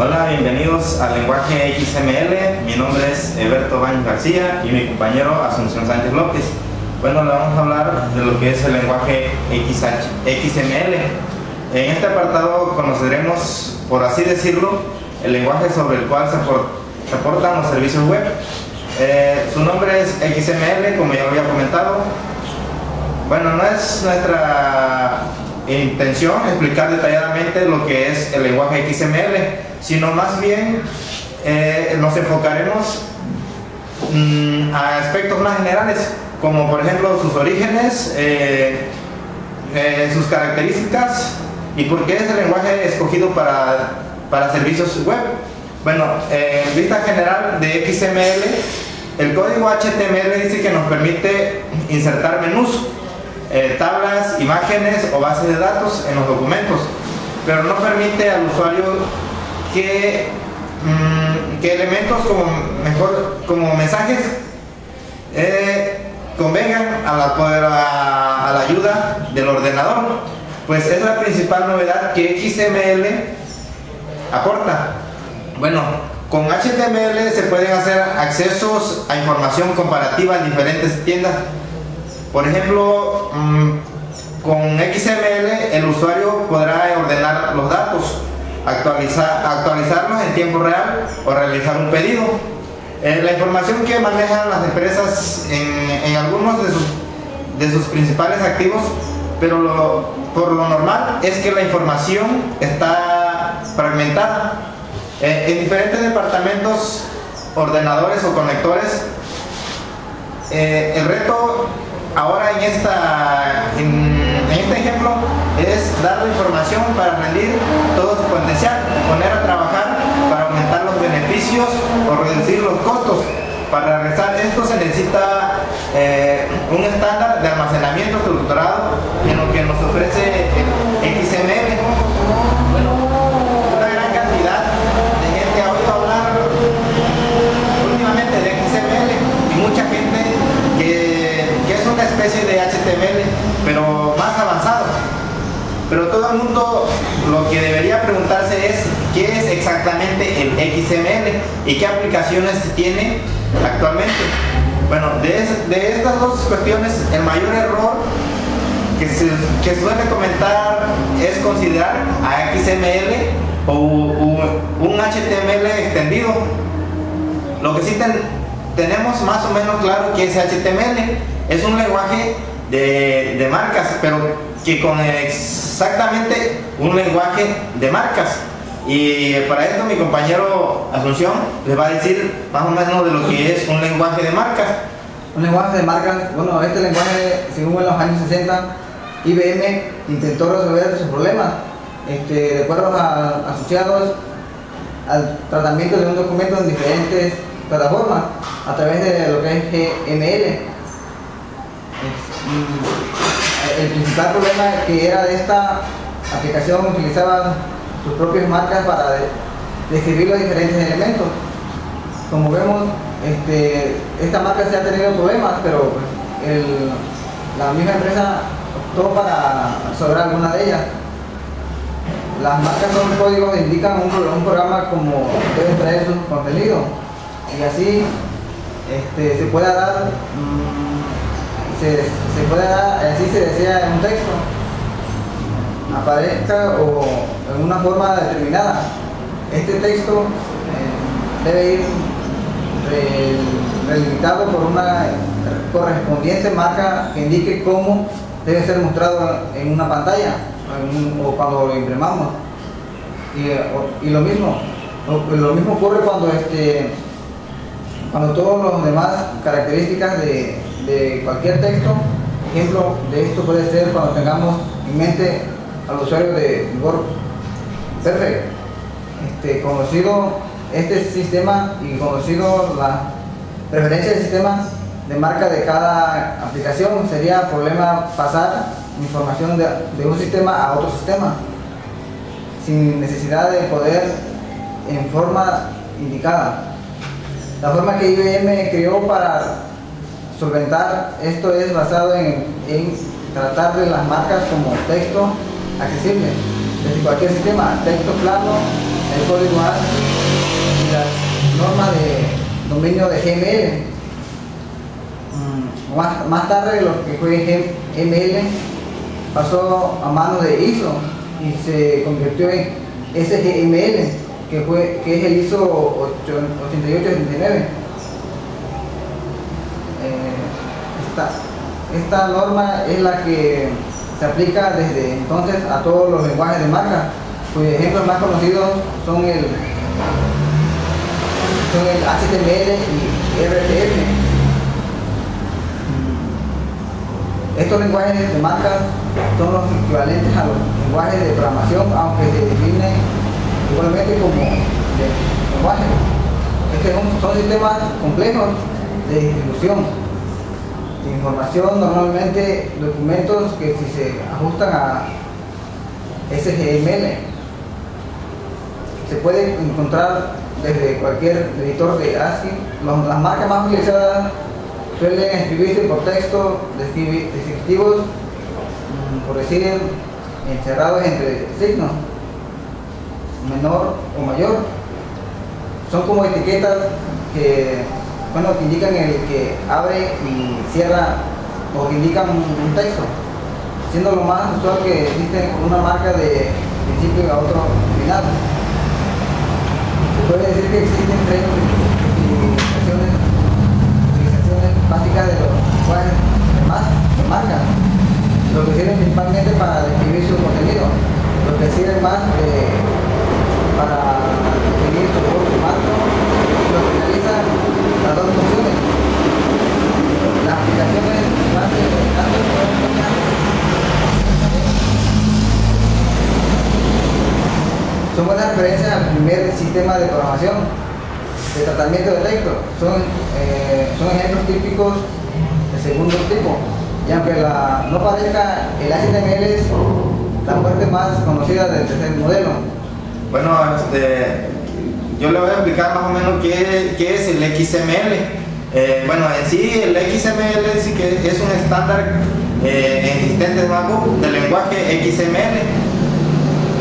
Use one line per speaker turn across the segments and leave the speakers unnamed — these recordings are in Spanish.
Hola, bienvenidos al lenguaje XML. Mi nombre es Eberto Baños García y mi compañero Asunción Sánchez López. Bueno, le vamos a hablar de lo que es el lenguaje XML. En este apartado conoceremos, por así decirlo, el lenguaje sobre el cual se aportan los servicios web. Su nombre es XML, como ya lo había comentado. Bueno, no es nuestra intención explicar detalladamente lo que es el lenguaje XML, sino más bien nos enfocaremos a aspectos más generales, como por ejemplo sus orígenes, sus características y por qué es el lenguaje escogido para servicios web. Bueno, en vista general de XML, el código HTML dice que nos permite insertar menús, tablas, imágenes o bases de datos en los documentos, pero no permite al usuario que elementos como mensajes convengan a la ayuda del ordenador, pues es la principal novedad que XML aporta. Bueno, con HTML se pueden hacer accesos a información comparativa en diferentes tiendas. Por ejemplo, con XML el usuario podrá ordenar los datos, actualizarlos en tiempo real o realizar un pedido. La información que manejan las empresas en algunos de sus principales activos, pero por lo normal es que la información está fragmentada en diferentes departamentos, ordenadores o conectores. El reto ahora en este ejemplo es dar la información para rendir todo su potencial, poner a trabajar para aumentar los beneficios o reducir los costos. Para realizar esto se necesita un estándar de almacenamiento estructurado en lo que nos ofrece XML. Bueno, una gran cantidad de gente ha oído hablar últimamente de XML y mucha gente que es una especie de HTML, pero más avanzado. Pero todo el mundo lo que debería preguntarse es ¿qué es exactamente el XML y qué aplicaciones tiene actualmente? Bueno, de estas dos cuestiones, el mayor error que suele comentar es considerar a XML o un HTML extendido. Lo que sí tenemos más o menos claro que es HTML es un lenguaje de marcas, pero que con exactamente un lenguaje de marcas. Y para esto mi compañero Asunción les va a decir más o menos de lo que es un lenguaje de marcas.
Un lenguaje de marcas, bueno, este lenguaje, según en los años 60, IBM intentó resolver sus problemas, de acuerdo asociados al tratamiento de un documento en diferentes plataformas a través de lo que es GML. El principal problema que era de esta aplicación utilizaba sus propias marcas para describir los diferentes elementos. Como vemos, esta marca se ha tenido problemas, pero la misma empresa optó para resolver alguna de ellas. Las marcas son códigos que indican un programa como debe traer su contenido, y así se puede dar así se desea en un texto aparezca o en una forma determinada. Este texto debe ir delimitado por una correspondiente marca que indique cómo debe ser mostrado en una pantalla o cuando lo imprimamos. Y lo mismo ocurre cuando todas las demás características de cualquier texto. Ejemplo de esto puede ser cuando tengamos en mente al usuario de WordPerfect. Conocido este sistema y conocido la preferencia del sistema de marca de cada aplicación, sería problema pasar información de un sistema a otro sistema sin necesidad de poder en forma indicada. La forma que IBM creó para solventar esto es basado en tratar de las marcas como texto accesible desde cualquier sistema, texto plano el código ASCII y las normas de dominio de GML. Más tarde lo que fue GML pasó a manos de ISO y se convirtió en SGML, que es el ISO 8869. Esta norma es la que se aplica desde entonces a todos los lenguajes de marca, cuyos ejemplos más conocidos son el HTML y RTF. Estos lenguajes de marca son los equivalentes a los lenguajes de programación, aunque se definen igualmente como lenguajes. Son sistemas complejos de distribución de información, normalmente documentos que si se ajustan a SGML se puede encontrar desde cualquier editor de ASCII. Las marcas más utilizadas suelen escribirse por texto descriptivos, por decir, encerrados entre signos, menor o mayor. Son como etiquetas que indican el que abre y cierra, o que indican un texto, siendo lo más usual que existe una marca de principio a otro final. Se puede decir que existen tres utilizaciones básicas de los lenguajes de marca, los que sirven principalmente para describir su contenido, los que sirven más para definir su formato, los que realizan las dos funciones. Las aplicaciones más interesantes son buenas referencias al primer sistema de programación de tratamiento de texto. Son ejemplos típicos del segundo tipo, y aunque no parezca, el HTML es la fuente más conocida del tercer modelo.
Bueno, yo le voy a explicar más o menos qué es el XML. Bueno, en sí el XML sí que es un estándar existente en MacBook del lenguaje XML.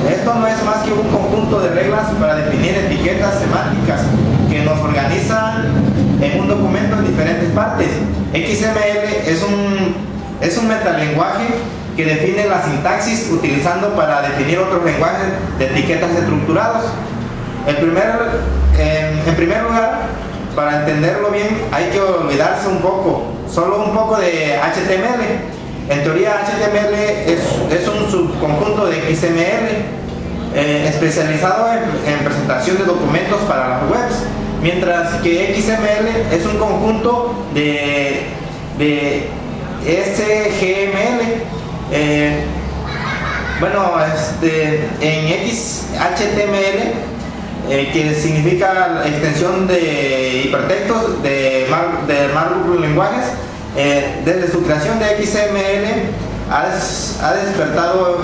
Esto no es más que un conjunto de reglas para definir etiquetas semánticas que nos organizan en un documento en diferentes partes. XML es un metalenguaje que define la sintaxis utilizando para definir otros lenguajes de etiquetas estructurados. En primer lugar, para entenderlo bien, hay que olvidarse solo un poco de HTML. En teoría, HTML es un subconjunto de XML especializado en presentación de documentos para las webs, mientras que XML es un conjunto de SGML. En XHTML, que significa la extensión de hipertextos de Markdown lenguajes, desde su creación de XML ha despertado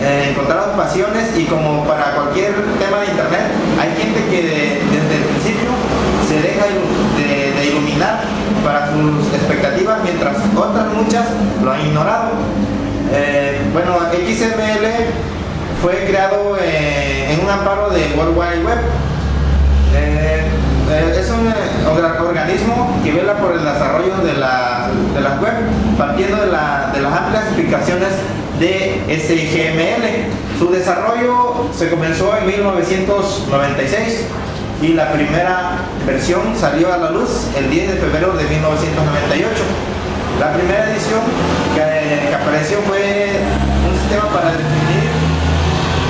encontradas pasiones, y como para cualquier tema de internet, hay gente que desde el principio se deja de iluminar para sus expectativas, mientras otras muchas lo han ignorado. XML fue creado en un amparo de World Wide Web. Es un organismo que vela por el desarrollo de las web, partiendo de las amplias explicaciones de SGML. Su desarrollo se comenzó en 1996 y la primera versión salió a la luz el 10 de febrero de 1998. La primera edición que apareció fue un sistema para definir,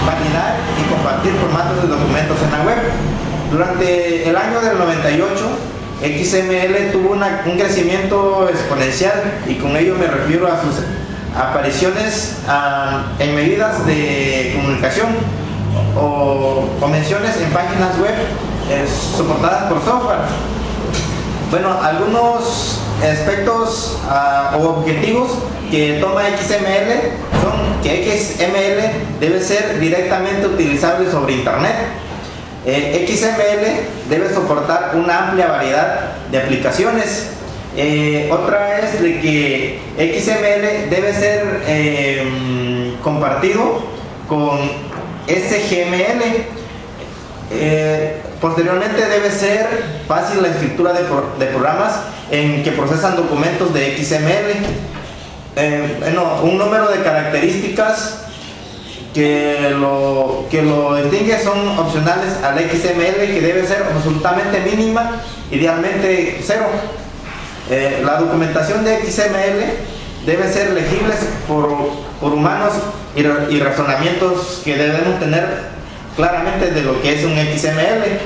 validar y compartir formatos de documentos en la web. Durante el año del 98, XML tuvo un crecimiento exponencial, y con ello me refiero a sus apariciones en medidas de comunicación o menciones en páginas web soportadas por software. Algunos aspectos o objetivos que toma XML son que XML debe ser directamente utilizable sobre Internet. XML debe soportar una amplia variedad de aplicaciones. Otra es de que XML debe ser compartido con SGML. Posteriormente debe ser fácil la escritura de programas en que procesan documentos de XML. Un número de características que lo distingue son opcionales al XML, que debe ser absolutamente mínima, idealmente 0. La documentación de XML debe ser legibles por humanos y razonamientos que debemos tener claramente de lo que es un XML.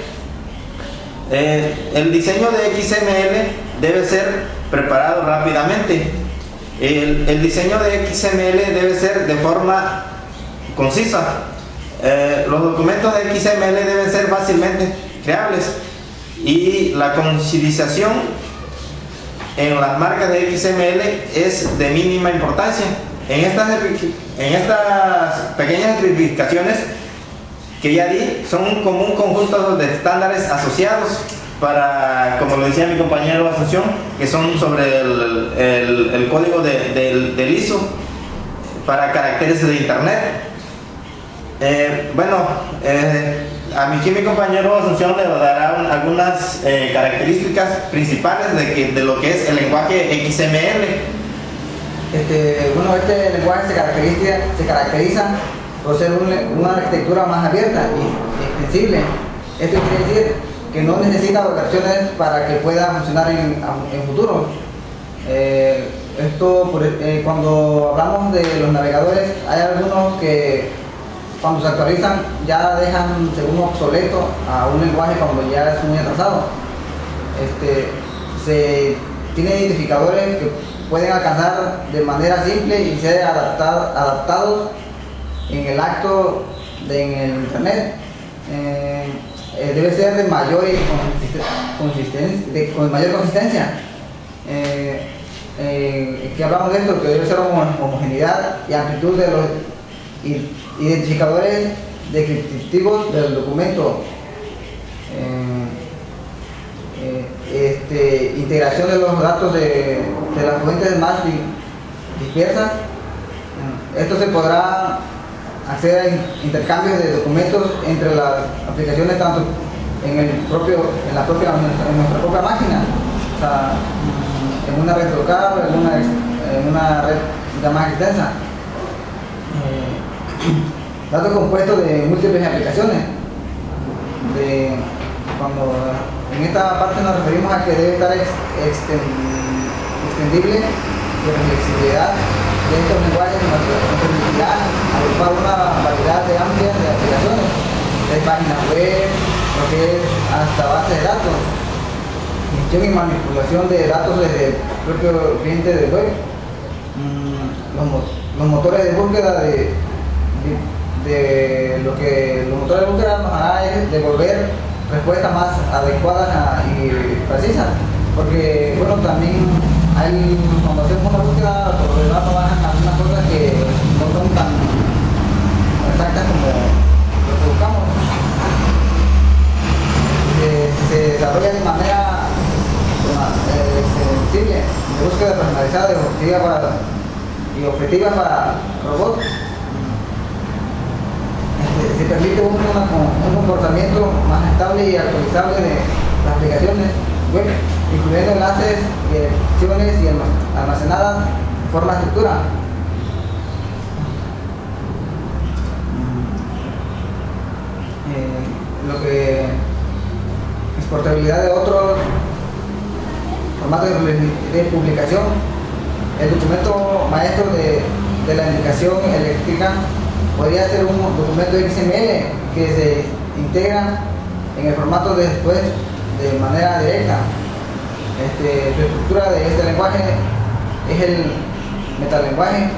El diseño de XML debe ser preparado rápidamente. El diseño de XML debe ser de forma concisa. Los documentos de XML deben ser fácilmente creables, y la coincidización en las marcas de XML es de mínima importancia. En estas pequeñas especificaciones que ya di son como un conjunto de estándares asociados para, como lo decía mi compañero Asunción, que son sobre el código del ISO para caracteres de internet. Aquí mi compañero Asunción le dará algunas características principales de lo que es el lenguaje XML.
Este lenguaje se caracteriza por ser una arquitectura más abierta y extensible. Esto quiere decir que no necesita versiones para que pueda funcionar en futuro. Cuando hablamos de los navegadores, hay algunos que cuando se actualizan ya dejan según obsoleto a un lenguaje cuando ya es muy atrasado. Se tiene identificadores que pueden alcanzar de manera simple y ser adaptados en el acto en el internet. Debe ser de mayor consistencia. Que hablamos de esto, que debe ser homogeneidad y amplitud de los identificadores descriptivos del documento. Integración de los datos de las fuentes más dispersas. Esto se podrá hacer a intercambios de documentos entre las aplicaciones, tanto en nuestra propia máquina, o sea, en una red local, en una red ya más extensa. Datos compuestos de múltiples aplicaciones. Cuando en esta parte nos referimos a que debe estar extendible, de flexibilidad de estos lenguajes nos permitirá agrupar una variedad de amplia de aplicaciones, de páginas web, lo que es hasta base de datos, gestión y manipulación de datos desde el propio cliente de web. Los motores de búsqueda lo que los motores de búsqueda nos hará es devolver respuestas más adecuadas y precisas, porque bueno, también cuando hacemos una búsqueda por lo general nos bajan algunas cosas que no son tan exactas como lo que buscamos. Se desarrolla de manera sensible, de búsqueda personalizada y objetiva para robots. Se permite un comportamiento más estable y actualizable de las aplicaciones web, incluyendo enlaces, direcciones y almacenadas en forma de estructura. Lo que exportabilidad de otros formatos de publicación. El documento maestro de la indicación eléctrica podría ser un documento XML que se integra en el formato de después de manera directa. Su estructura de este lenguaje es el metalenguaje,